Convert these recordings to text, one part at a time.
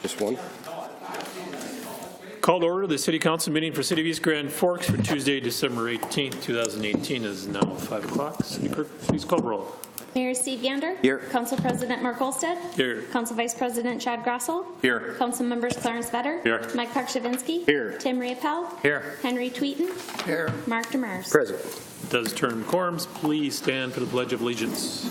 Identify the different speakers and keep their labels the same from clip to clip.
Speaker 1: Just one.
Speaker 2: Call to order the City Council meeting for City of East Grand Forks for Tuesday, December 18th, 2018 is now 5 o'clock. City Clerk, please call roll.
Speaker 3: Mayor Steve Gander.
Speaker 1: Here.
Speaker 3: Council President Mark Olstead.
Speaker 2: Here.
Speaker 3: Council Vice President Chad Grassel.
Speaker 2: Here.
Speaker 3: Council Members Clarence Vetter.
Speaker 2: Here.
Speaker 3: Mike POKRZYWINSKI.
Speaker 2: Here.
Speaker 3: Tim Riepel.
Speaker 2: Here.
Speaker 3: Henry Tweeten.
Speaker 1: Here.
Speaker 3: Mark Demers.
Speaker 1: Present.
Speaker 2: Does term quorums please stand for the Pledge of Allegiance?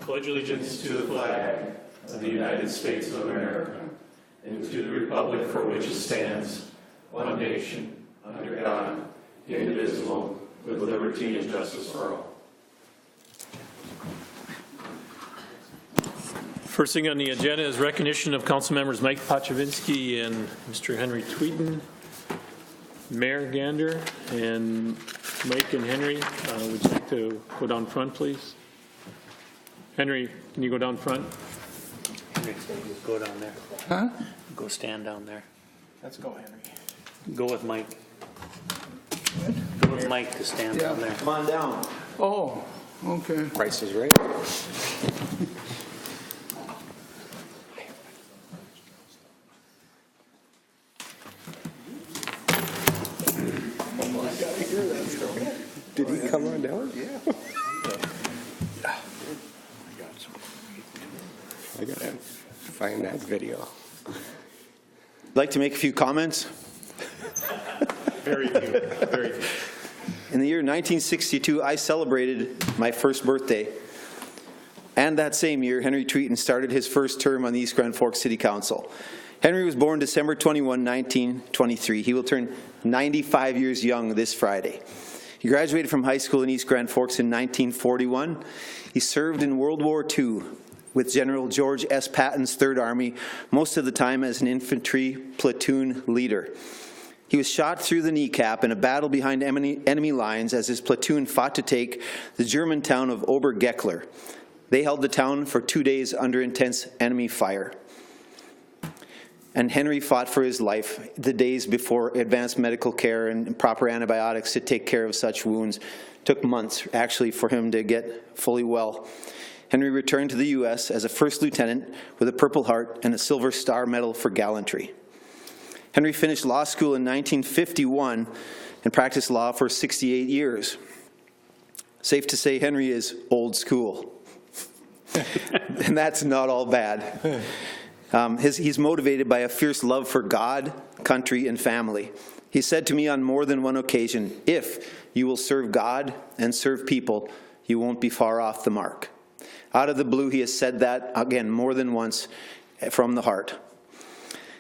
Speaker 2: Pledge allegiance to the flag of the United States of America and to the republic for which it stands, one nation, under God, indivisible, with liberty and justice for all. First thing on the agenda is recognition of Council members Mike POKRZYWINSKI and Mr. Henry Tweeten. Mayor Gander and Mike and Henry, would you like to go down front, please? Henry, can you go down front?
Speaker 4: Henry, go down there.
Speaker 1: Huh?
Speaker 4: Go stand down there.
Speaker 1: Let's go, Henry.
Speaker 4: Go with Mike. Go with Mike to stand down there.
Speaker 5: Come on down.
Speaker 1: Oh, okay. Price is right. Did he come on down? Yeah. I gotta find that video.
Speaker 5: I'd like to make a few comments.
Speaker 2: Very good. Very good.
Speaker 5: In the year 1962, I celebrated my first birthday. And that same year, Henry Tweeten started his first term on the East Grand Forks City Council. Henry was born December 21, 1923. He will turn 95 years young this Friday. He graduated from high school in East Grand Forks in 1941. He served in World War II with General George S. Patton's Third Army, most of the time as an infantry platoon leader. He was shot through the kneecap in a battle behind enemy lines as his platoon fought to take the German town of Obergeckler. They held the town for 2 days under intense enemy fire. And Henry fought for his life the days before advanced medical care and proper antibiotics to take care of such wounds. It took months, actually, for him to get fully well. Henry returned to the U.S. as a first lieutenant with a Purple Heart and a Silver Star Medal for gallantry. Henry finished law school in 1951 and practiced law for 68 years. Safe to say Henry is old school. And that's not all bad. He's motivated by a fierce love for God, country, and family. He said to me on more than one occasion, if you will serve God and serve people, you won't be far off the mark. Out of the blue, he has said that, again, more than once, from the heart.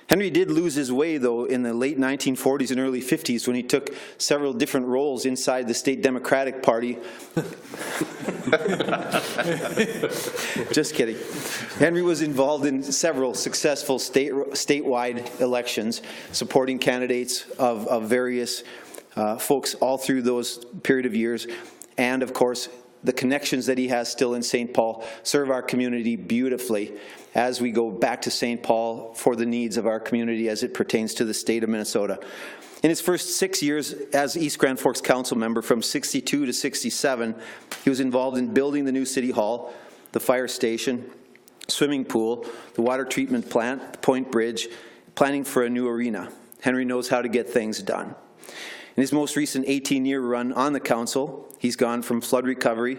Speaker 5: Henry did lose his way, though, in the late 1940s and early 50s when he took several different roles inside the State Democratic Party. Just kidding. Henry was involved in several successful statewide elections, supporting candidates of various folks all through those period of years. And, of course, the connections that he has still in St. Paul serve our community beautifully as we go back to St. Paul for the needs of our community as it pertains to the state of Minnesota. In his first 6 years as East Grand Forks Council member, from 62 to 67, he was involved in building the new City Hall, the fire station, swimming pool, the water treatment plant, the Point Bridge, planning for a new arena. Henry knows how to get things done. In his most recent 18-year run on the council, he's gone from flood recovery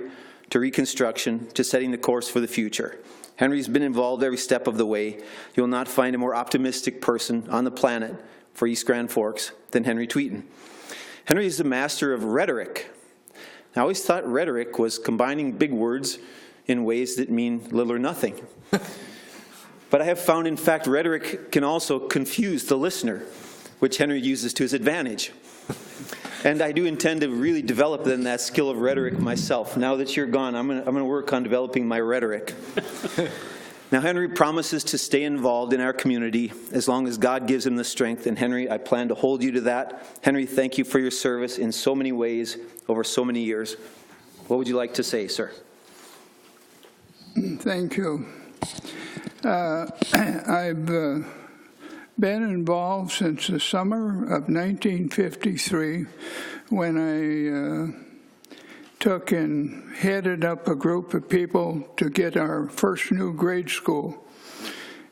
Speaker 5: to reconstruction to setting the course for the future. Henry's been involved every step of the way. You will not find a more optimistic person on the planet for East Grand Forks than Henry Tweeten. Henry is the master of rhetoric. I always thought rhetoric was combining big words in ways that mean little or nothing. But I have found, in fact, rhetoric can also confuse the listener, which Henry uses to his advantage. And I do intend to really develop then that skill of rhetoric myself. Now that you're gone, I'm going to work on developing my rhetoric. Now, Henry promises to stay involved in our community as long as God gives him the strength. And Henry, I plan to hold you to that. Henry, thank you for your service in so many ways over so many years. What would you like to say, sir?
Speaker 6: Thank you. I've been involved since the summer of 1953 when I took and headed up a group of people to get our first new grade school.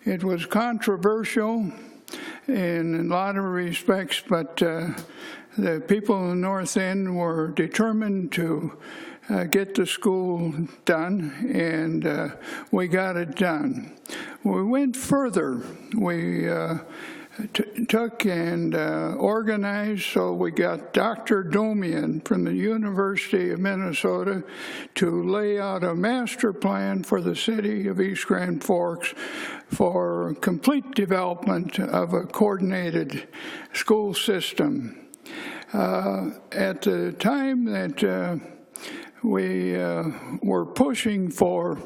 Speaker 6: It was controversial in a lot of respects, but the people in the North End were determined to get the school done, and we got it done. We went further. We took and organized, so we got Dr. Domian from the University of Minnesota to lay out a master plan for the city of East Grand Forks for complete development of a coordinated school system. At the time that we were pushing for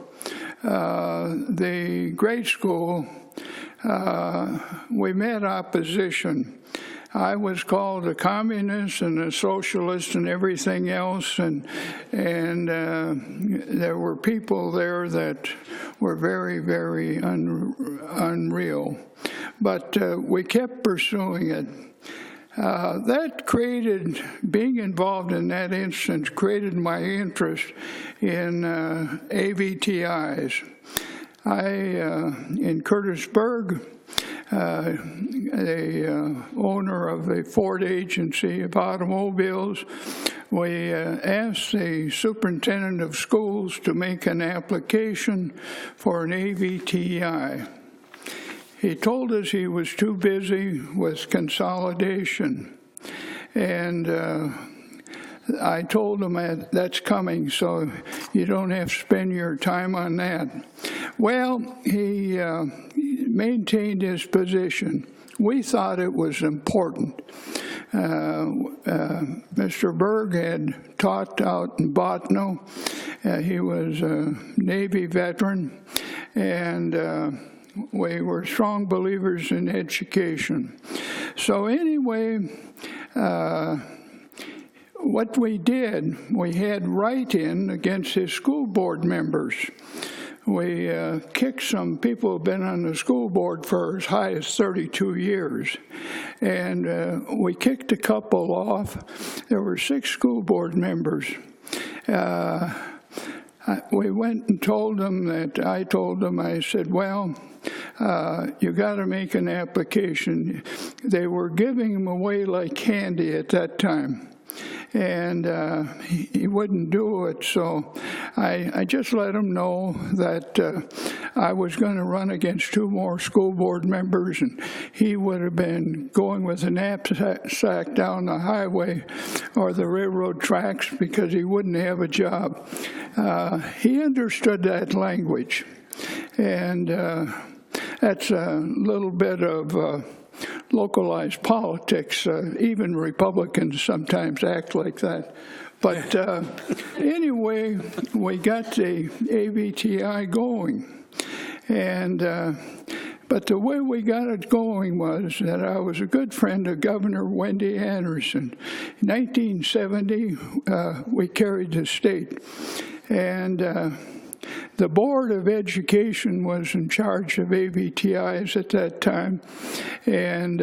Speaker 6: the grade school, we met opposition. I was called a communist and a socialist and everything else, and there were people there that were very, very unreal. But we kept pursuing it. That created, being involved in that instance, created my interest in AVTIs. In Curtisburg, the owner of the Ford Agency of Automobiles, we asked the superintendent of schools to make an application for an AVTI. He told us he was too busy with consolidation, and I told him that's coming, so you don't have to spend your time on that. Well, he maintained his position. We thought it was important. Mr. Berg had taught out in Botno. He was a Navy veteran, and we were strong believers in education. So anyway, what we did, we had write-in against his school board members. We kicked some people who have been on the school board for as high as 32 years. And we kicked a couple off. There were 6 school board members. We went and told them that, I said, well, you got to make an application. They were giving them away like candy at that time. And he wouldn't do it, so I just let him know that I was going to run against 2 more school board members, and he would have been going with a knapsack down the highway or the railroad tracks because he wouldn't have a job. He understood that language, and that's a little bit of localized politics. Even Republicans sometimes act like that. But anyway, we got the AVTI going. And but the way we got it going was that I was a good friend of Governor Wendy Anderson. In 1970, we carried the state. And the Board of Education was in charge of AVTIs at that time. And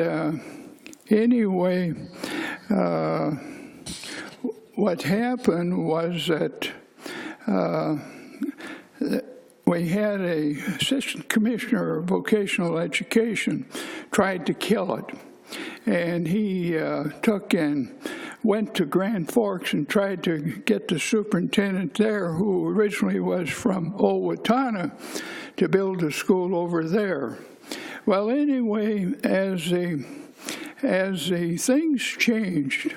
Speaker 6: anyway, what happened was that we had a assistant commissioner of vocational education tried to kill it. And he took and went to Grand Forks and tried to get the superintendent there, who originally was from Owatonna, to build a school over there. Well, anyway, as the things changed,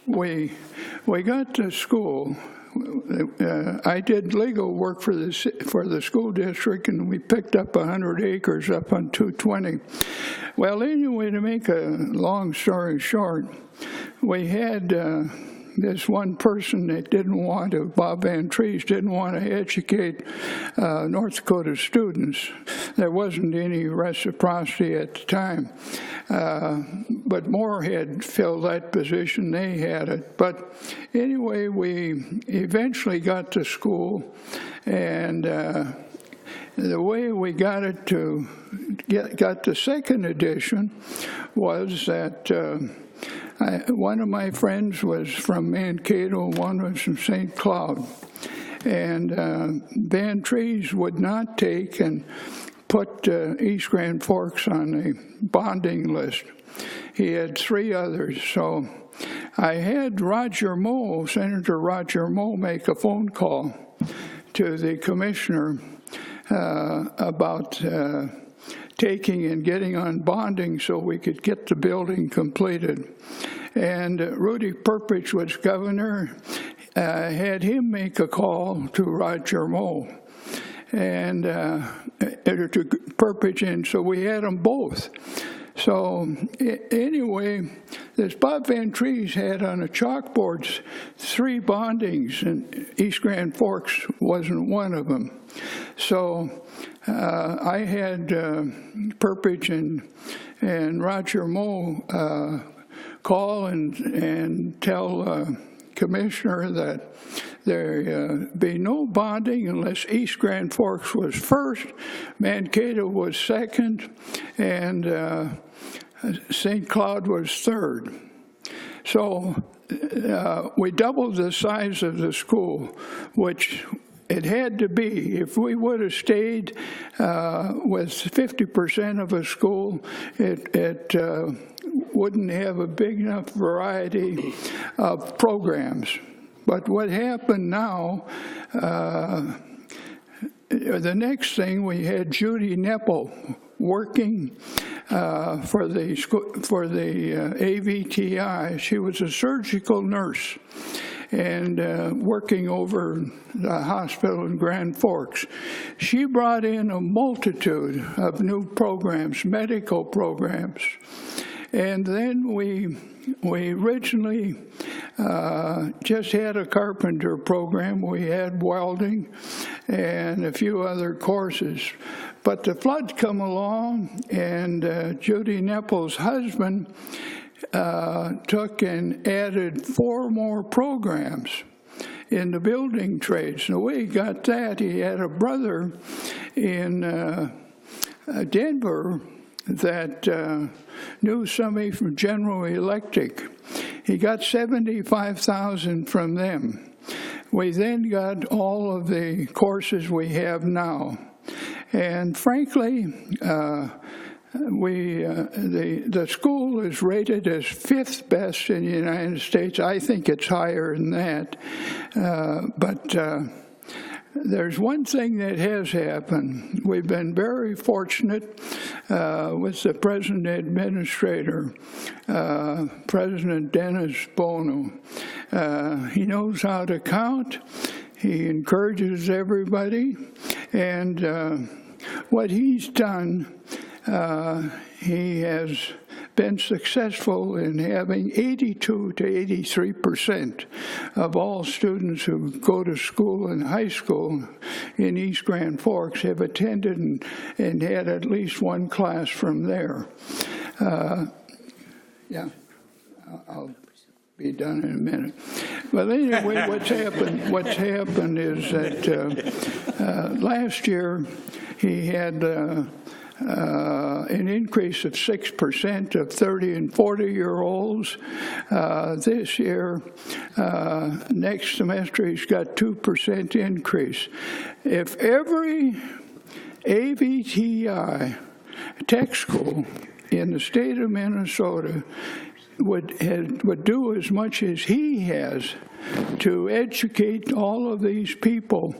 Speaker 6: we got to school. I did legal work for the school district, and we picked up 100 acres up on 220. Well, anyway, to make a long story short, we had this one person that didn't want to, Bob Van Trees, didn't want to educate North Dakota students. There wasn't any reciprocity at the time. But Moorhead filled that position, they had it. But anyway, we eventually got to school, and the way we got it to got the second edition was that one of my friends was from Mankato, one was from St. Cloud. And Van Trees would not take and put East Grand Forks on the bonding list. He had 3 others. So I had Senator Roger Moe, make a phone call to the commissioner about taking and getting on bonding so we could get the building completed. And Rudy Perpich was governor, had him make a call to Roger Moe and to Perpich, and so we had them both. So anyway, this Bob Van Trees had on the chalkboards 3 bondings, and East Grand Forks wasn't one of them. So I had Perpich and Roger Moe call and tell Commissioner that there be no bonding unless East Grand Forks was first, Mankato was second, and St. Cloud was third. So we doubled the size of the school, which it had to be. If we would have stayed with 50% of a school, it wouldn't have a big enough variety of programs. But what happened now, the next thing, we had Judy Nepple working for the AVTI. She was a surgical nurse and working over the hospital in Grand Forks. She brought in a multitude of new programs, medical programs. And then we originally just had a carpenter program. We had welding and a few other courses. But the flood come along, and Judy Nepple's husband took and added 4 more programs in the building trades. The way he got that, he had a brother in Denver that knew somebody from General Electric. He got $75,000 from them. We then got all of the courses we have now. And frankly, the school is rated as 5th best in the United States. I think it's higher than that. But there's one thing that has happened. We've been very fortunate with the present administrator, President Dennis Bono. He knows how to count. He encourages everybody. And what he's done, he has been successful in having 82 to 83% of all students who go to school in high school in East Grand Forks have attended and had at least one class from there. Yeah, I'll be done in a minute. But anyway, what's happened is that last year he had an increase of 6% of 30 and 40-year-olds. This year, next semester, he's got 2% increase. If every AVTI tech school in the state of Minnesota would do as much as he has to educate all of these people,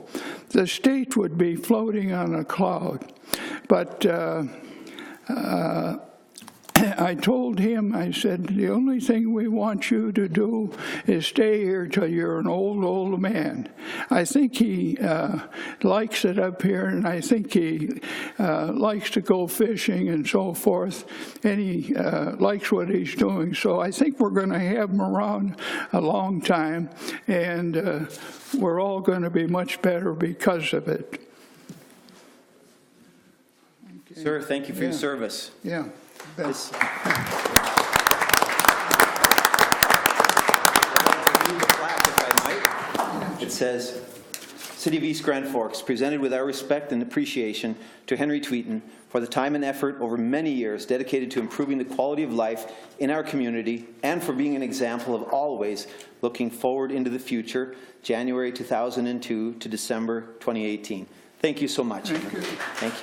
Speaker 6: the state would be floating on a cloud. But I told him, I said, the only thing we want you to do is stay here till you're an old man. I think he likes it up here, and I think he likes to go fishing and so forth, and he likes what he's doing. So I think we're going to have him around a long time, and we're all going to be much better because of it. Okay.
Speaker 5: Sir, thank you for your service.
Speaker 6: Yeah.
Speaker 5: This, it says City of East Grand Forks presented with our respect and appreciation to Henry Tweeten for the time and effort over many years dedicated to improving the quality of life in our community and for being an example of always looking forward into the future, January 2002 to December 2018. Thank you so much.
Speaker 6: Thank you.
Speaker 5: Thank you.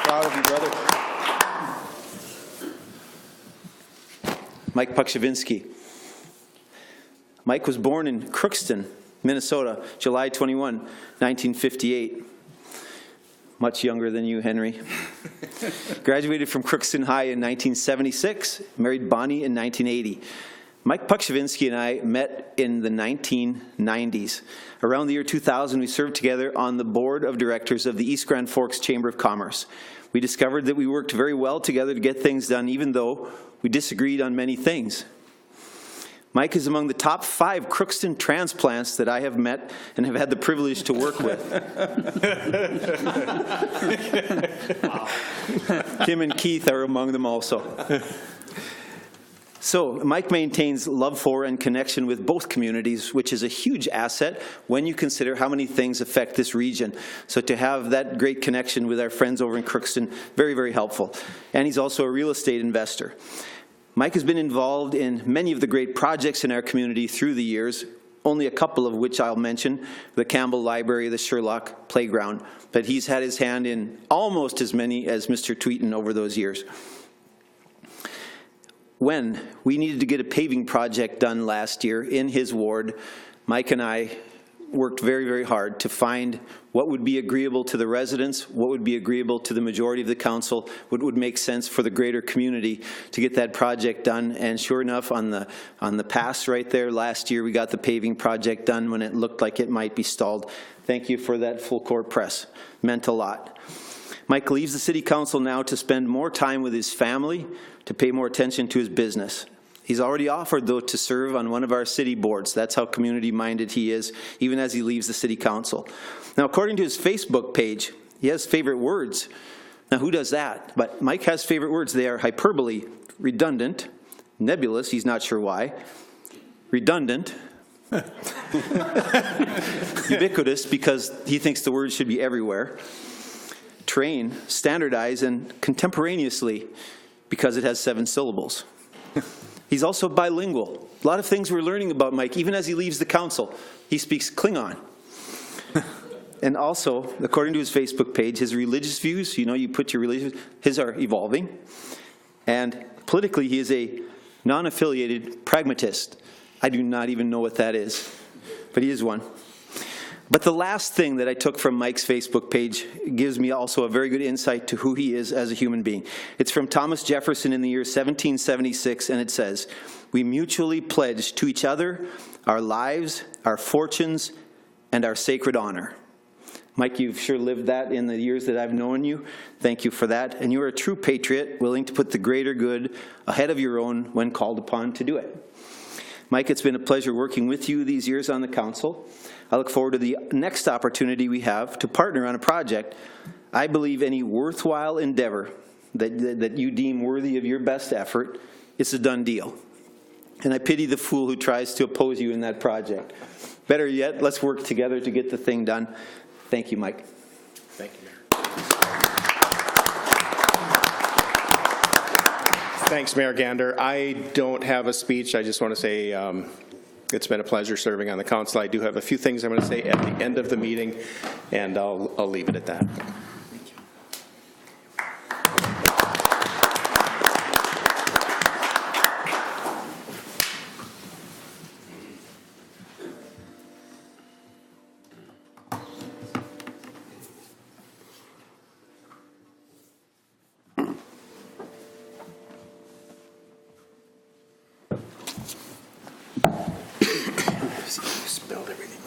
Speaker 5: Proud of you, brother. Mike POKRZYWINSKI. Mike was born in Crookston, Minnesota, July 21, 1958. Much younger than you, Henry. Graduated from Crookston High in 1976, married Bonnie in 1980. Mike POKRZYWINSKI and I met in the 1990s. Around the year 2000, we served together on the board of directors of the East Grand Forks Chamber of Commerce. We discovered that we worked very well together to get things done, even though we disagreed on many things. Mike is among the top 5 Crookston transplants that I have met and have had the privilege to work with. Kim and Keith are among them also. So Mike maintains love for and connection with both communities, which is a huge asset when you consider how many things affect this region. So to have that great connection with our friends over in Crookston, very, very helpful. And he's also a real estate investor. Mike has been involved in many of the great projects in our community through the years, only a couple of which I'll mention, the Campbell Library, the Sherlock Playground, but he's had his hand in almost as many as Mr. Tweeten over those years. When we needed to get a paving project done last year in his ward, Mike and I worked very, very hard to find what would be agreeable to the residents, what would be agreeable to the majority of the council, what would make sense for the greater community to get that project done. And sure enough, on the pass right there last year, we got the paving project done when it looked like it might be stalled. Thank you for that full court press. Meant a lot. Mike leaves the city council now to spend more time with his family, to pay more attention to his business. He's already offered, though, to serve on one of our city boards. That's how community-minded he is, even as he leaves the city council. Now, according to his Facebook page, he has favorite words. Now, who does that? But Mike has favorite words. They are hyperbole, redundant, nebulous, he's not sure why, redundant, ubiquitous, because he thinks the word should be everywhere, train, standardize, and contemporaneously, because it has 7 syllables. He's also bilingual. A lot of things we're learning about Mike, even as he leaves the council. He speaks Klingon. And also, according to his Facebook page, his religious views, you know, you put your religious, his are evolving. And politically, he is a non-affiliated pragmatist. I do not even know what that is, but he is one. But the last thing that I took from Mike's Facebook page gives me also a very good insight to who he is as a human being. It's from Thomas Jefferson in the year 1776, and it says, "We mutually pledge to each other our lives, our fortunes, and our sacred honor." Mike, you've sure lived that in the years that I've known you. Thank you for that. And you're a true patriot, willing to put the greater good ahead of your own when called upon to do it. Mike, it's been a pleasure working with you these years on the council. I look forward to the next opportunity we have to partner on a project. I believe any worthwhile endeavor that you deem worthy of your best effort, it's a done deal. And I pity the fool who tries to oppose you in that project. Better yet, let's work together to get the thing done. Thank you, Mike.
Speaker 1: Thank you, Mayor. Thanks, Mayor Gander. I don't have a speech. I just want to say it's been a pleasure serving on the council. I do have a few things I'm going to say at the end of the meeting, and I'll leave it at that. Spilled everything.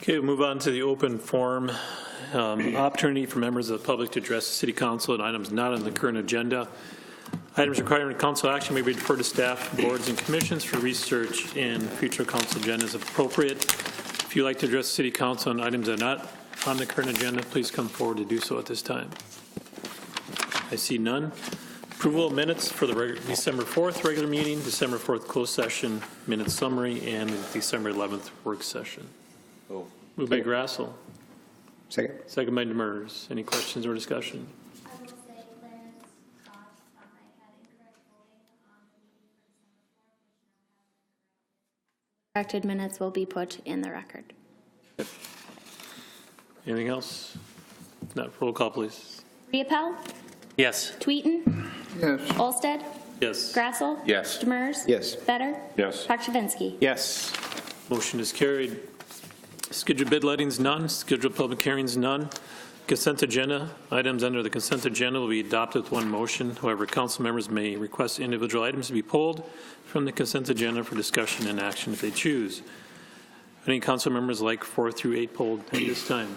Speaker 2: Okay, we'll move on to the open forum. Opportunity for members of the public to address the City Council on items not on the current agenda. Items requiring council action may be deferred to staff, boards, and commissions for research in future council agendas if appropriate. If you'd like to address the City Council on items that are not on the current agenda, please come forward to do so at this time. I see none. Approval of minutes for the December 4th regular meeting, December 4th closed session, minutes summary, and December 11th work session. Moved by Grassel.
Speaker 7: Second.
Speaker 2: Second by Demers. Any questions or discussion?
Speaker 8: I will say Clarence thought I had incorrect voting on the meeting for December 4th, which now has
Speaker 3: Corrected minutes will be put in the record.
Speaker 2: Anything else? If not, roll call, please.
Speaker 3: Riepel,
Speaker 4: Yes.
Speaker 3: Tweeten,
Speaker 6: Yes.
Speaker 3: Olsted,
Speaker 2: Yes.
Speaker 3: Grassel.
Speaker 7: Yes.
Speaker 3: Demers.
Speaker 7: Yes.
Speaker 3: Better.
Speaker 7: Yes.
Speaker 3: POKRZYWINSKI.
Speaker 1: Yes.
Speaker 2: Motion is carried. Scheduled bid lettings, none. Scheduled public hearings, none. Consent agenda. Items under the consent agenda will be adopted with one motion. However, council members may request individual items to be pulled from the consent agenda for discussion and action if they choose. Any council members like 4 through 8 pulled at this time?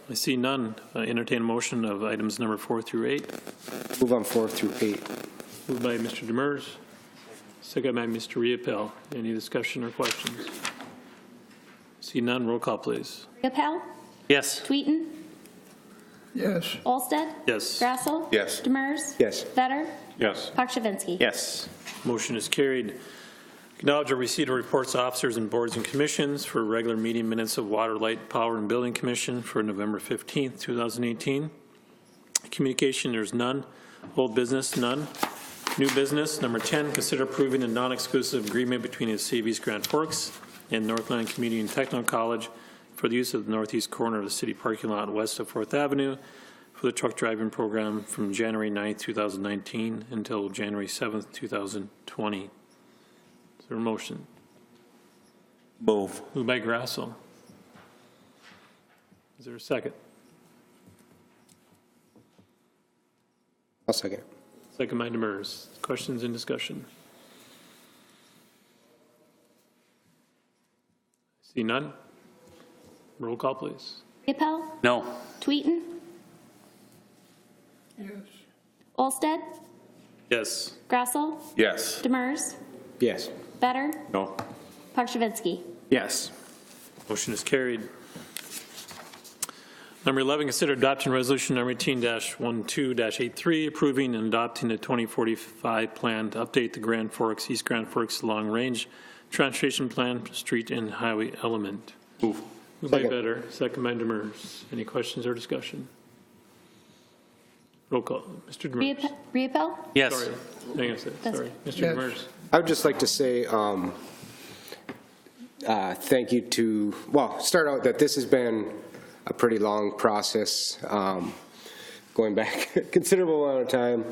Speaker 2: I see none. Entertain a motion of items number 4 through 8.
Speaker 7: Move on 4 through 8.
Speaker 2: Moved by Mr. Demers, second by Mr. Riepel. Any discussion or questions? See none. Roll call, please.
Speaker 3: Riepel,
Speaker 4: Yes.
Speaker 3: Tweeten,
Speaker 6: Yes.
Speaker 3: Olsted.
Speaker 2: Yes.
Speaker 3: Grassel.
Speaker 7: Yes.
Speaker 3: Demers.
Speaker 7: Yes.
Speaker 3: Better.
Speaker 7: Yes.
Speaker 3: POKRZYWINSKI.
Speaker 1: Yes.
Speaker 2: Motion is carried. Acknowledge or receipt of reports of officers and boards and commissions for regular meeting minutes of Water, Light, Power, and Building Commission for November 15th, 2018. Communication, there's none. Old business, none. New business, number 10, consider approving a non-exclusive agreement between the City of East Grand Forks and Northland Community and Technical College for the use of the northeast corner of the city parking lot west of 4th Avenue for the truck driving program from January 9th, 2019 until January 7th, 2020. Is there a motion?
Speaker 7: Move.
Speaker 2: Moved by Grassel. Is there a second?
Speaker 7: I'll second.
Speaker 2: Second by Demers. Questions and discussion? See none? Roll call, please.
Speaker 3: Riepel,
Speaker 4: No.
Speaker 3: Tweeten,
Speaker 6: Yes.
Speaker 3: Olsted,
Speaker 2: Yes.
Speaker 3: Grassel,
Speaker 7: Yes.
Speaker 3: Demers,
Speaker 7: Yes.
Speaker 3: Better,
Speaker 7: No.
Speaker 3: POKRZYWINSKI.
Speaker 1: Yes.
Speaker 2: Motion is carried. Number 11, consider adopting resolution number 18-12-83, approving and adopting the 2045 plan to update the Grand Forks, East Grand Forks Long Range Transportation Plan, Street and Highway Element.
Speaker 7: Move.
Speaker 2: Moved by
Speaker 7: Second.
Speaker 2: Better, second by Demers. Any questions or discussion? Roll call. Mr. Demers.
Speaker 3: Riepel,
Speaker 4: Yes.
Speaker 2: Sorry. Hang on a second.
Speaker 3: That's
Speaker 2: Sorry. Mr.
Speaker 6: Yes.
Speaker 2: Demers.
Speaker 9: I would just like to say thank you to, well, start out that this has been a pretty long process, going back a considerable amount of time.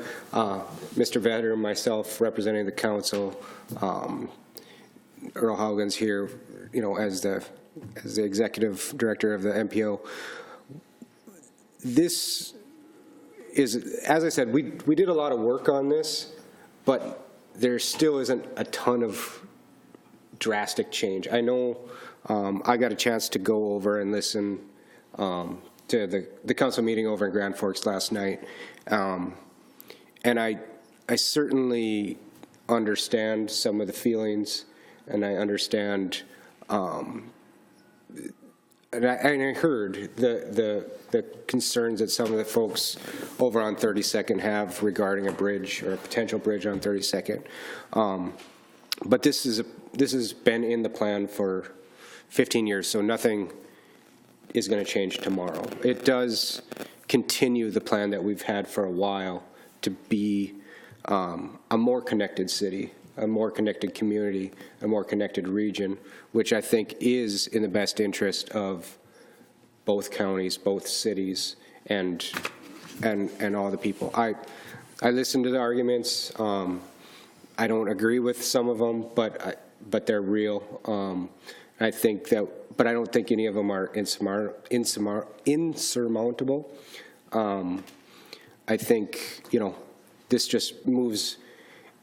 Speaker 9: Mr. Vetter and myself representing the council, Earl Haugen's here, you know, as the executive director of the MPO. This is, as I said, we did a lot of work on this, but there still isn't a ton of drastic change. I know I got a chance to go over and listen to the council meeting over in Grand Forks last night, and I certainly understand some of the feelings, and I understand, and I heard the concerns that some of the folks over on 32nd have regarding a bridge or a potential bridge on 32nd. But this has been in the plan for 15 years, so nothing is going to change tomorrow. It does continue the plan that we've had for a while to be a more connected city, a more connected community, a more connected region, which I think is in the best interest of both counties, both cities, and all the people. I listened to the arguments. I don't agree with some of them, but they're real. I think that, but I don't think any of them are insurmountable. I think, you know, this just moves.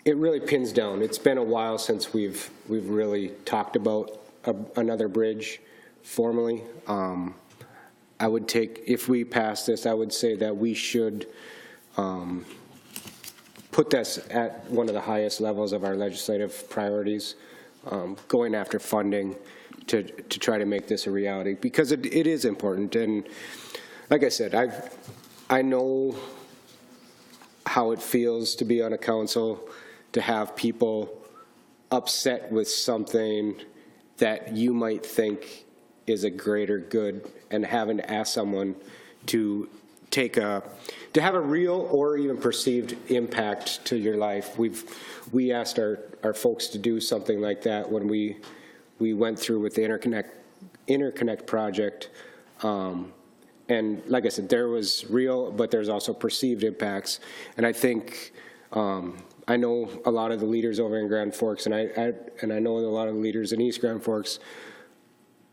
Speaker 9: It really pins down. It's been a while since we've really talked about another bridge formally. I would take, if we pass this, I would say that we should put this at one of the highest levels of our legislative priorities, going after funding to try to make this a reality, because it is important. And like I said, I know how it feels to be on a council, to have people upset with something that you might think is a greater good, and having to ask someone to have a real or even perceived impact to your life. We asked our folks to do something like that when we went through with the interconnect project. And like I said, there was real, but there's also perceived impacts. And I think, I know a lot of the leaders over in Grand Forks, and I know a lot of the leaders in East Grand Forks,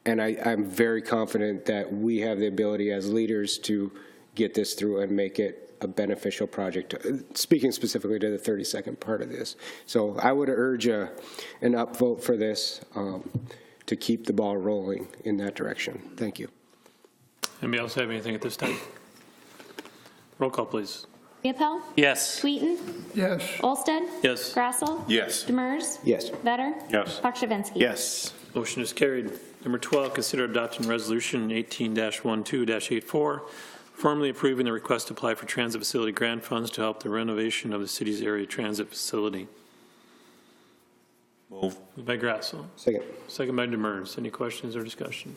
Speaker 9: and I'm very confident that we have the ability as leaders to get this through and make it a beneficial project, speaking specifically to the 32nd part of this. So I would urge an upvote for this to keep the ball rolling in that direction. Thank you.
Speaker 2: Anybody else have anything at this time? Roll call, please.
Speaker 3: Riepel?
Speaker 4: Yes.
Speaker 3: Tweeten?
Speaker 6: Yes.
Speaker 3: Olsted?
Speaker 2: Yes.
Speaker 3: Grassel?
Speaker 1: Yes.
Speaker 3: Demers?
Speaker 9: Yes.
Speaker 3: Vetter?
Speaker 1: Yes.
Speaker 3: POKRZYWINSKI?
Speaker 1: Yes.
Speaker 2: Motion is carried. Number 12, consider adopting Resolution 18-12-84, formally approving the request to apply for transit facility grant funds to help the renovation of the city's area transit facility.
Speaker 7: Move.
Speaker 2: Moved by Grassel.
Speaker 9: Second.
Speaker 2: Second by Demers. Any questions or discussion?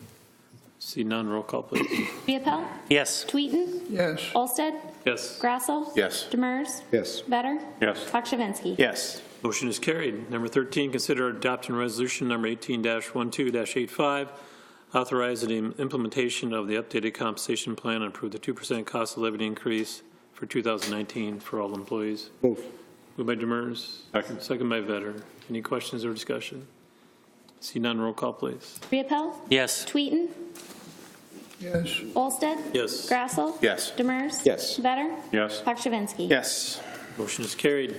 Speaker 2: See none. Roll call, please.
Speaker 3: Riepel?
Speaker 4: Yes.
Speaker 3: Tweeten?
Speaker 6: Yes.
Speaker 3: Olsted?
Speaker 2: Yes.
Speaker 3: Grassel?
Speaker 1: Yes.
Speaker 3: Demers?
Speaker 9: Yes.
Speaker 3: Vetter?
Speaker 1: Yes.
Speaker 3: POKRZYWINSKI?
Speaker 1: Yes.
Speaker 2: Motion is carried. Number 13, consider adopting resolution number 18-12-85, authorize the implementation of the updated compensation plan and approve the 2% cost of living increase for 2019 for all employees.
Speaker 9: Move.
Speaker 2: Moved by Demers.
Speaker 1: Second.
Speaker 2: Second by Vetter. Any questions or discussion? See none. Roll call, please.
Speaker 3: Riepel?
Speaker 4: Yes.
Speaker 3: Tweeten?
Speaker 6: Yes.
Speaker 3: Olsted?
Speaker 2: Yes.
Speaker 3: Grassel?
Speaker 1: Yes.
Speaker 3: Demers?
Speaker 9: Yes.
Speaker 3: Vetter?
Speaker 1: Yes.
Speaker 3: POKRZYWINSKI?
Speaker 1: Yes.
Speaker 2: Motion is carried.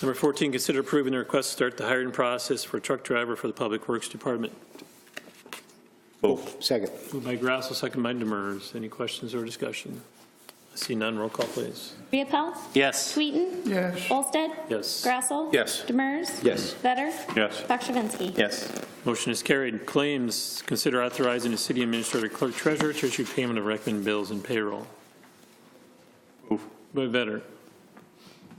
Speaker 2: Number 14, consider approving the request to start the hiring process for a truck driver for the Public Works Department.
Speaker 1: Move.
Speaker 9: Second.
Speaker 2: Moved by Grassel, second by Demers. Any questions or discussion? I see none. Roll call, please.
Speaker 3: Riepel?
Speaker 4: Yes.
Speaker 3: Tweeten?
Speaker 6: Yes.
Speaker 3: Olsted?
Speaker 2: Yes.
Speaker 3: Grassel?
Speaker 1: Yes.
Speaker 3: Demers?
Speaker 9: Yes.
Speaker 3: Vetter?
Speaker 1: Yes.
Speaker 3: POKRZYWINSKI?
Speaker 1: Yes.
Speaker 2: Motion is carried. Claims, consider authorizing the city administrator clerk treasurer to issue payment of recommended bills and payroll.
Speaker 1: Move.
Speaker 2: Moved by Vetter.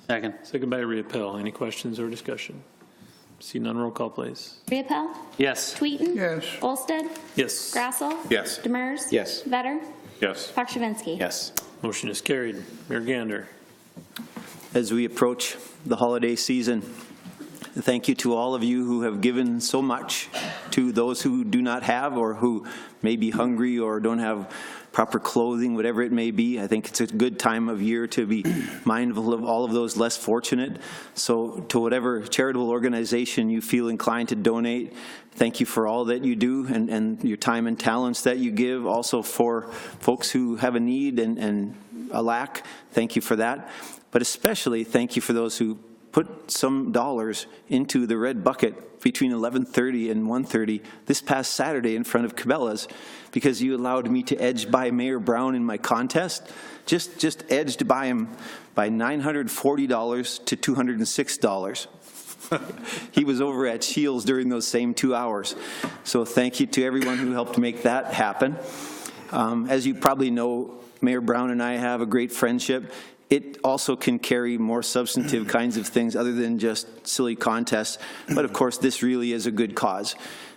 Speaker 4: Second.
Speaker 2: Second by Riepel. Any questions or discussion? See none. Roll call, please.
Speaker 3: Riepel?
Speaker 4: Yes.
Speaker 3: Tweeten?
Speaker 6: Yes.
Speaker 3: Olsted?
Speaker 2: Yes.
Speaker 3: Grassel?
Speaker 1: Yes.
Speaker 3: Demers?
Speaker 9: Yes.
Speaker 3: Vetter?
Speaker 1: Yes.
Speaker 3: POKRZYWINSKI?
Speaker 1: Yes.
Speaker 2: Motion is carried. Mayor Gander.
Speaker 5: As we approach the holiday season, thank you to all of you who have given so much to those who do not have or who may be hungry or don't have proper clothing, whatever it may be. I think it's a good time of year to be mindful of all of those less fortunate. So to whatever charitable organization you feel inclined to donate, thank you for all that you do and your time and talents that you give. Also for folks who have a need and a lack, thank you for that. But especially thank you for those who put some dollars into the red bucket between 11:30 and 1:30 this past Saturday in front of Cabela's, because you allowed me to edge by Mayor Brown in my contest. Just edged by him by $940 to $206. He was over at Shields during those same 2 hours. So thank you to everyone who helped make that happen. As you probably know, Mayor Brown and I have a great friendship. It also can carry more substantive kinds of things other than just silly contests. But of course, this really is a good cause.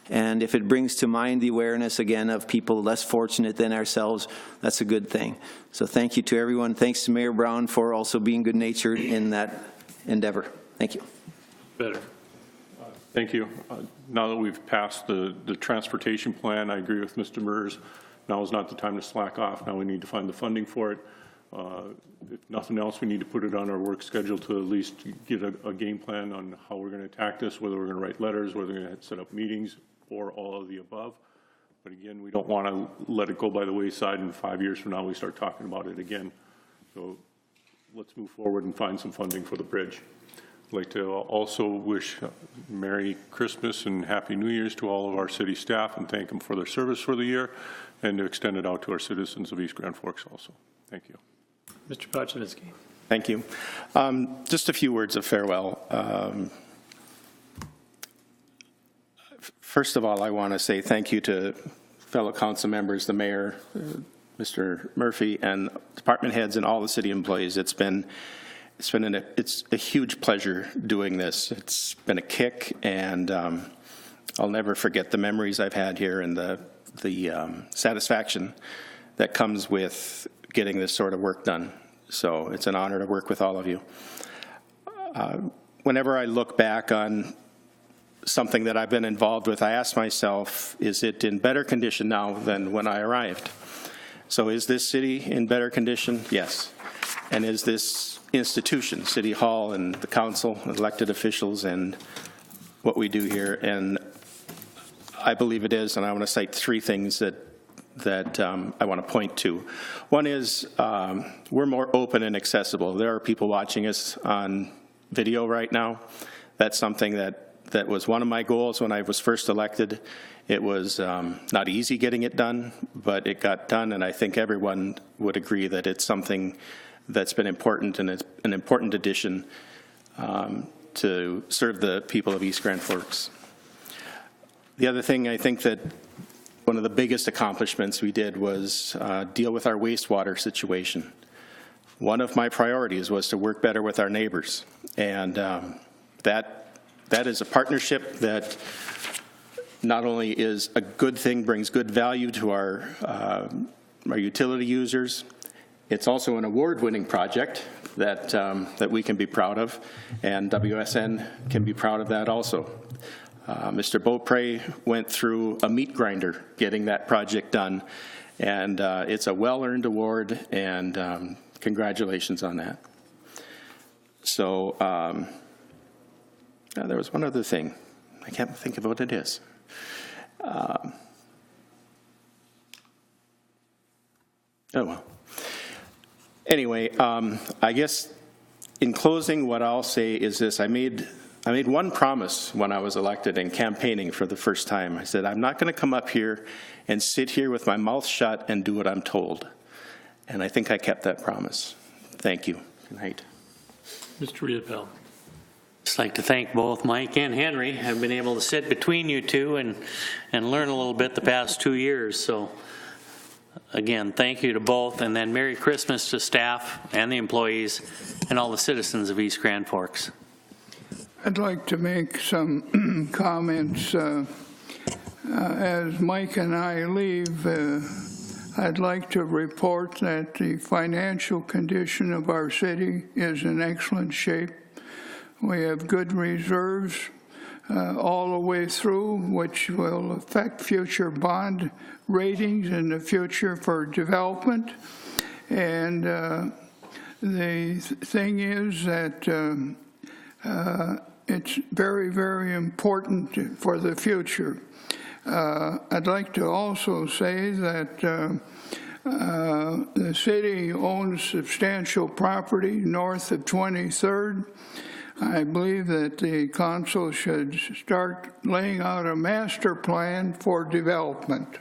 Speaker 5: And if it brings to mind the awareness, again, of people less fortunate than ourselves, that's a good thing. So thank you to everyone. Thanks to Mayor Brown for also being good-natured in that endeavor. Thank you.
Speaker 2: Better.
Speaker 10: Thank you. Now that we've passed the transportation plan, I agree with Mr. Mers. Now is not the time to slack off. Now we need to find the funding for it. If nothing else, we need to put it on our work schedule to at least get a game plan on how we're going to attack this, whether we're going to write letters, whether we're going to set up meetings, or all of the above. But again, we don't want to let it go by the wayside, and 5 years from now we start talking about it again. So let's move forward and find some funding for the bridge. I'd like to also wish Merry Christmas and Happy New Year's to all of our city staff and thank them for their service for the year, and to extend it out to our citizens of East Grand Forks also. Thank you.
Speaker 2: Mr. POKRZYWINSKI.
Speaker 1: Thank you. Just a few words of farewell. First of all, I want to say thank you to fellow council members, the mayor, Mr. Murphy, and department heads and all the city employees. It's a huge pleasure doing this. It's been a kick, and I'll never forget the memories I've had here and the satisfaction that comes with getting this sort of work done. So it's an honor to work with all of you. Whenever I look back on something that I've been involved with, I ask myself, is it in better condition now than when I arrived? So is this city in better condition? Yes. And is this institution, City Hall and the council, elected officials, and what we do here? And I believe it is, and I want to cite three things that I want to point to. One is we're more open and accessible. There are people watching us on video right now. That's something that was one of my goals when I was first elected. It was not easy getting it done, but it got done, and I think everyone would agree that it's something that's been important, and it's an important addition to serve the people of East Grand Forks. The other thing I think that one of the biggest accomplishments we did was deal with our wastewater situation. One of my priorities was to work better with our neighbors, and that is a partnership that not only is a good thing, brings good value to our utility users, it's also an award-winning project that we can be proud of, and WSN can be proud of that also. Mr. Beaupre went through a meat grinder getting that project done, and it's a well-earned award, and congratulations on that. So there was one other thing. I can't think of what it is. Oh, well. Anyway, I guess in closing, what I'll say is this. I made one promise when I was elected and campaigning for the first time. I said, I'm not going to come up here and sit here with my mouth shut and do what I'm told. And I think I kept that promise. Thank you. Good night.
Speaker 2: Mr. Riedel.
Speaker 4: Just like to thank both Mike and Henry. I've been able to sit between you two and learn a little bit the past 2 years. So again, thank you to both, and then Merry Christmas to staff and the employees and all the citizens of East Grand Forks.
Speaker 6: I'd like to make some comments. As Mike and I leave, I'd like to report that the financial condition of our city is in excellent shape. We have good reserves all the way through, which will affect future bond ratings in the future for development. And the thing is that it's very, very important for the future. I'd like to also say that the city owns substantial property north of 23rd. I believe that the council should start laying out a master plan for development.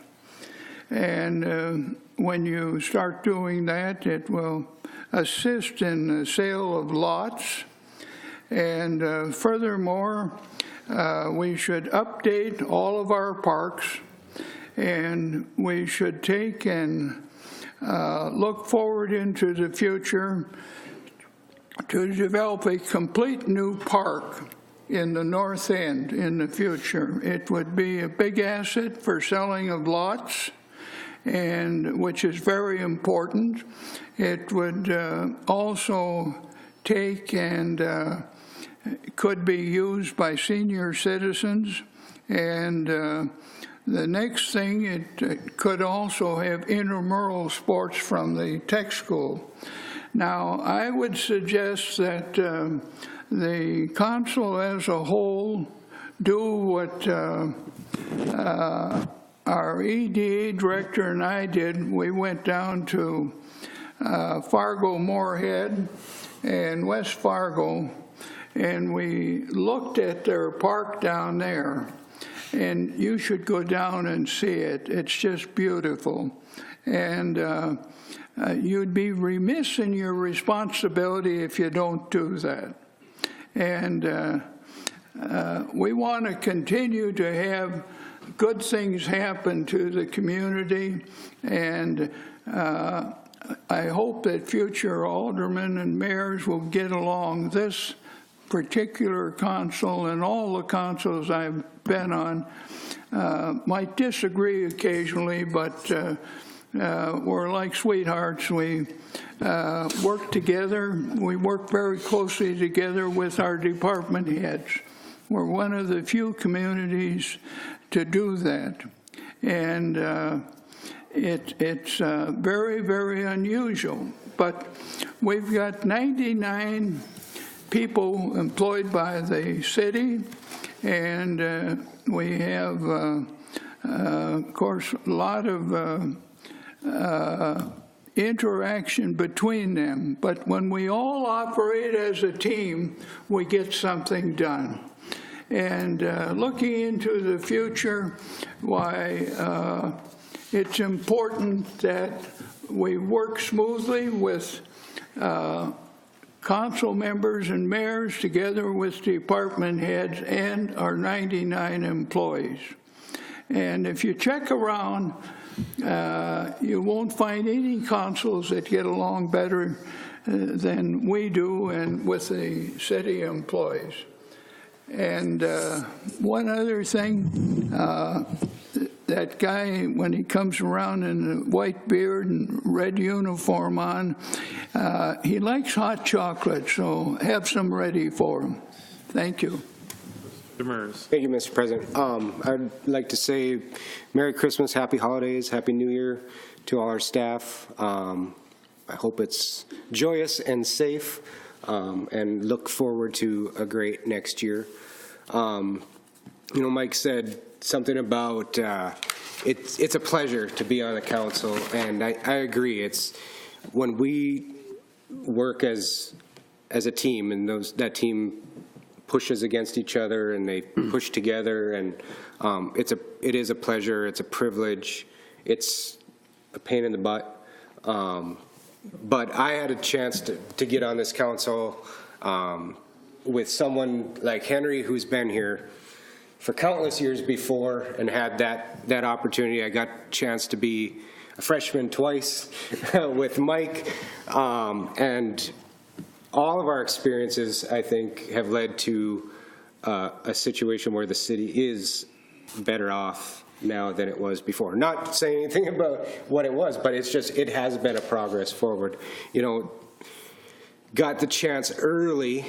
Speaker 6: And when you start doing that, it will assist in the sale of lots. And furthermore, we should update all of our parks, and we should take and look forward into the future to develop a complete new park in the north end in the future. It would be a big asset for selling of lots, and which is very important. It would also take and could be used by senior citizens. And the next thing, it could also have intramural sports from the tech school. Now, I would suggest that the council as a whole do what our EDA director and I did. We went down to Fargo Moorhead and West Fargo, and we looked at their park down there. And you should go down and see it. It's just beautiful. And you'd be remiss in your responsibility if you don't do that. And we want to continue to have good things happen to the community, and I hope that future aldermen and mayors will get along. This particular council and all the councils I've been on might disagree occasionally, but we're like sweethearts. We work together. We work very closely together with our department heads. We're one of the few communities to do that. And it's very, very unusual. But we've got 99 people employed by the city, and we have, of course, a lot of interaction between them. But when we all operate as a team, we get something done. And looking into the future, why it's important that we work smoothly with council members and mayors together with department heads and our 99 employees. And if you check around, you won't find any councils that get along better than we do and with the city employees. And one other thing, that guy, when he comes around in a white beard and red uniform on, he likes hot chocolate, so have some ready for him. Thank you.
Speaker 9: Thank you, Mr. President. I'd like to say Merry Christmas, Happy Holidays, Happy New Year to all our staff. I hope it's joyous and safe, and look forward to a great next year. You know, Mike said something about it's a pleasure to be on the council, and I agree. It's when we work as a team, and that team pushes against each other and they push together, and it is a pleasure, it's a privilege, it's a pain in the butt. But I had a chance to get on this council with someone like Henry, who's been here for countless years before and had that opportunity. I got a chance to be a freshman twice with Mike, and all of our experiences, I think, have led to a situation where the city is better off now than it was before. Not saying anything about what it was, but it's just, it has been a progress forward. You know, got the chance early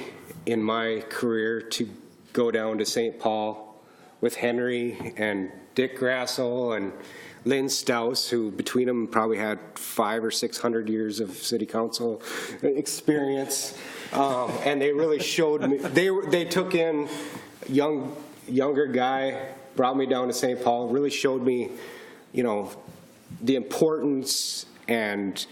Speaker 9: in my career to go down to St. Paul with Henry and Dick Grassel and Lynn Stouse, who between them probably had 500 or 600 years of city council experience, and they really showed me. They took in younger guy, brought me down to St. Paul, really showed me, you know, the importance and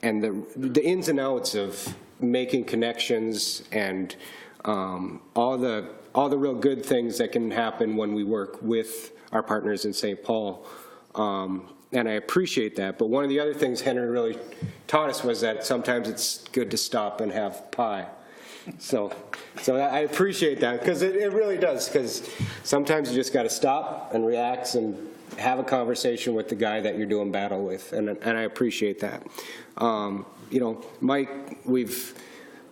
Speaker 9: the ins and outs of making connections and all the real good things that can happen when we work with our partners in St. Paul. And I appreciate that. But one of the other things Henry really taught us was that sometimes it's good to stop and have pie. So I appreciate that, because it really does, because sometimes you just got to stop and relax and have a conversation with the guy that you're doing battle with, and I appreciate that. You know, Mike, we've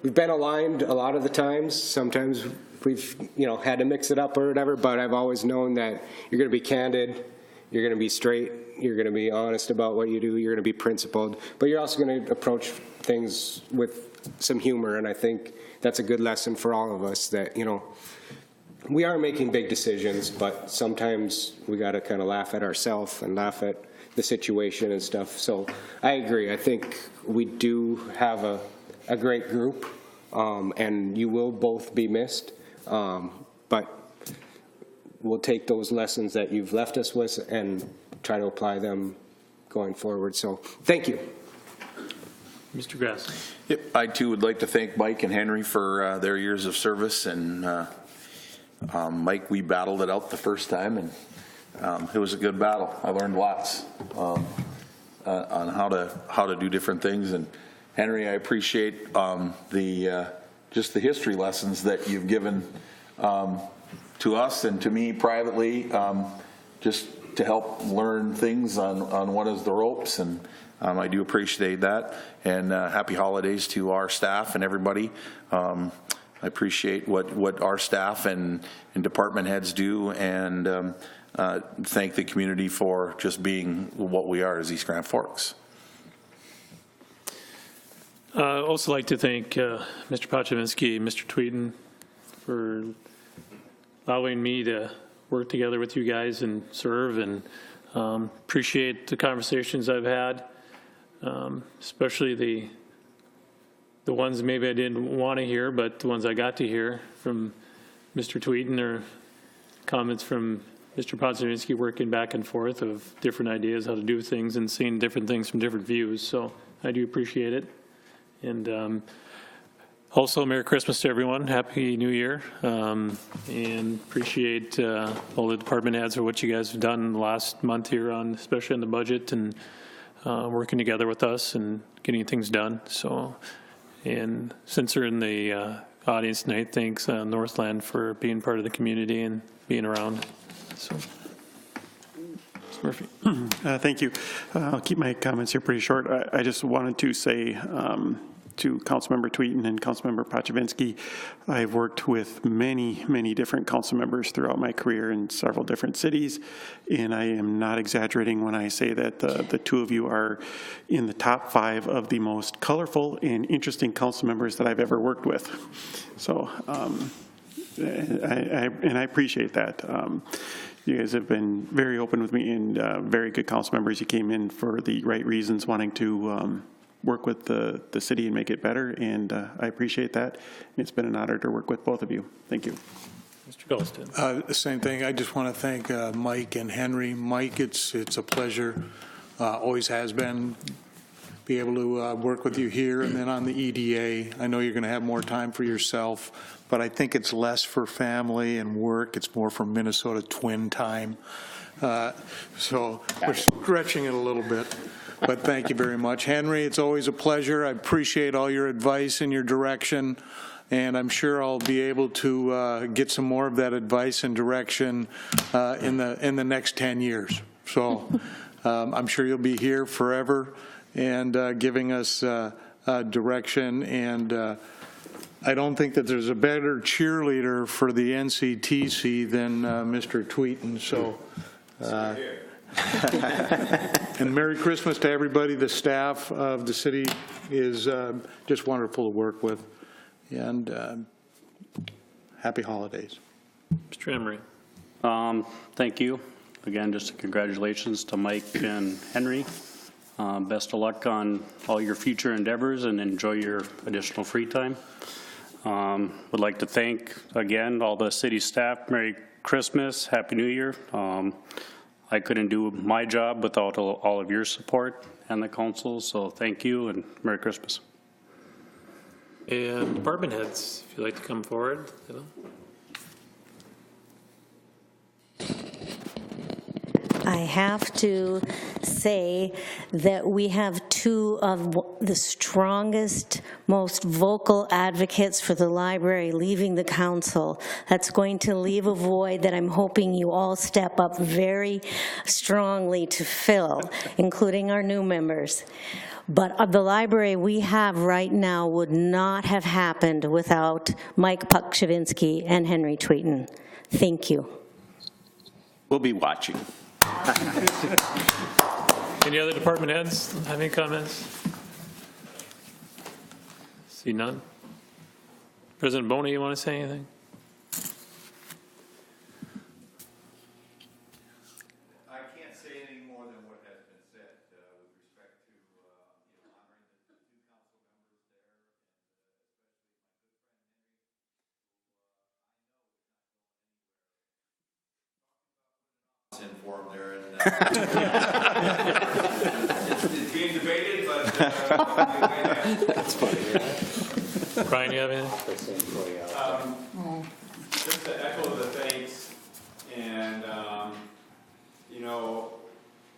Speaker 9: been aligned a lot of the times. Sometimes we've, you know, had to mix it up or whatever, but I've always known that you're going to be candid, you're going to be straight, you're going to be honest about what you do, you're going to be principled, but you're also going to approach things with some humor, and I think that's a good lesson for all of us, that, you know, we are making big decisions, but sometimes we got to kind of laugh at ourselves and laugh at the situation and stuff. So I agree. I think we do have a great group, and you will both be missed, but we'll take those lessons that you've left us with and try to apply them going forward. So thank you.
Speaker 2: Mr. Grass.
Speaker 11: Yep, I too would like to thank Mike and Henry for their years of service. And Mike, we battled it out the first time, and it was a good battle. I learned lots on how to do different things. And Henry, I appreciate just the history lessons that you've given to us and to me privately, just to help learn things on what is the ropes, and I do appreciate that. And happy holidays to our staff and everybody. I appreciate what our staff and department heads do, and thank the community for just being what we are as East Grand Forks.
Speaker 2: I'd also like to thank Mr. POKRZYWINSKI and Mr. Tweeten for allowing me to work together with you guys and serve, and appreciate the conversations I've had, especially the ones maybe I didn't want to hear, but the ones I got to hear from Mr. Tweeten, or comments from Mr. POKRZYWINSKI, working back and forth of different ideas how to do things and seeing different things from different views. So I do appreciate it. And also, Merry Christmas to everyone. Happy New Year. And appreciate all the department heads for what you guys have done in the last month here, on especially on the budget, and working together with us and getting things done. So, and since they're in the audience tonight, thanks Northland for being part of the community and being around. So, Murphy.
Speaker 12: Thank you. I'll keep my comments here pretty short. I just wanted to say to Councilmember Tweeten and Councilmember POKRZYWINSKI, I've worked with many, many different council members throughout my career in several different cities, and I am not exaggerating when I say that the two of you are in the top 5 of the most colorful and interesting council members that I've ever worked with. So, and I appreciate that. You guys have been very open with me, and very good council members. You came in for the right reasons, wanting to work with the city and make it better, and I appreciate that. It's been an honor to work with both of you. Thank you.
Speaker 2: Mr. Golston.
Speaker 13: The same thing. I just want to thank Mike and Henry. Mike, it's a pleasure, always has been, be able to work with you here, and then on the EDA. I know you're going to have more time for yourself, but I think it's less for family and work. It's more for Minnesota twin time. So we're stretching it a little bit. But thank you very much. Henry, it's always a pleasure. I appreciate all your advice and your direction, and I'm sure I'll be able to get some more of that advice and direction in the next 10 years. So I'm sure you'll be here forever and giving us direction, and I don't think that there's a better cheerleader for the NCTC than Mr. Tweeten. So. And Merry Christmas to everybody. The staff of the city is just wonderful to work with, and happy holidays.
Speaker 2: Mr. Emery.
Speaker 4: Thank you. Again, just congratulations to Mike and Henry. Best of luck on all your future endeavors, and enjoy your additional free time. Would like to thank, again, all the city staff. Merry Christmas, Happy New Year. I couldn't do my job without all of your support and the council, so thank you and Merry Christmas.
Speaker 2: And department heads, if you'd like to come forward.
Speaker 14: I have to say that we have two of the strongest, most vocal advocates for the library leaving the council. That's going to leave a void that I'm hoping you all step up very strongly to fill, including our new members. But the library we have right now would not have happened without Mike POKRZYWINSKI and Henry Tweeten. Thank you.
Speaker 1: We'll be watching.
Speaker 2: Any other department heads have any comments? See none. President Boney, you want to say anything?
Speaker 5: I can't say any more than what has been said with respect to honoring the two council members there, and especially my good friend Henry, who I know is not going anywhere. In for him there, and it's being debated, but
Speaker 2: that's funny. Brian, you have anything?
Speaker 15: Just to echo the thanks, and you know,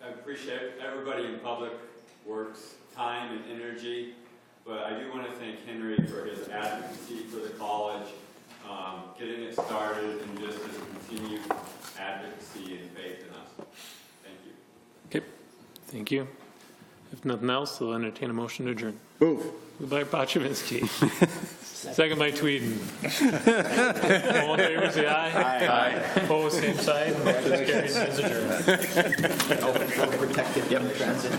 Speaker 15: I appreciate everybody in public works time and energy, but I do want to thank Henry for his advocacy for the college, getting it started, and just his continued advocacy and faith in us. Thank you.
Speaker 2: Okay, thank you. If nothing else, I'll entertain a motion to adjourn.
Speaker 9: Move.
Speaker 2: Moved by Pachivinsky. Second by Tweeden. All in favor, say aye. Aye. Opposed, same side. Motion is carried as adjourned.
Speaker 5: Protected, yep, transit.